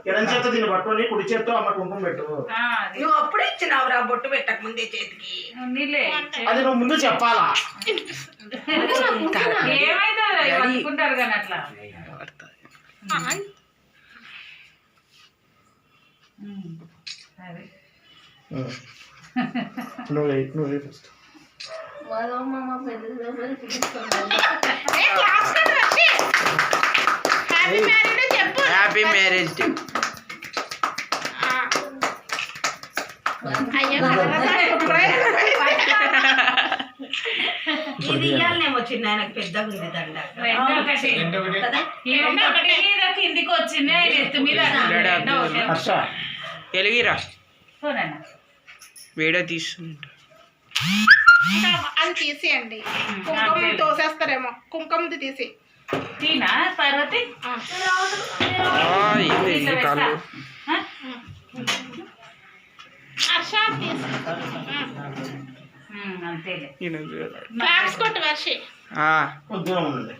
ఎడం చేత దీన్ని పట్టుకొని కుడి చేత్తో అమ్మ కుంకుమ పెట్టు. నువ్వు అప్పుడే ఇచ్చినావురా బొట్టు పెట్టక ముందే చేతికి. అది నువ్వు ముందు చెప్పాలా? ఏమైతుంటారు కానీ అట్లా నువ్వే ఫస్ట్. Happy marriage day. ఇది ఇయ్యాలనేమో చిన్న ఆయనకు పెద్దగా ఉంది దండ. కిందికి వచ్చింది ఎలిగిరా వేడ తీస్తుంది. అది తీసేయండి, కుంకుమ తోసేస్తారేమో. కుంకుమది తీసి తీనా పార్వతి అంతేలే. క్లాప్స్ కొట్టు వర్షి. కొద్దిగా ఉండండి.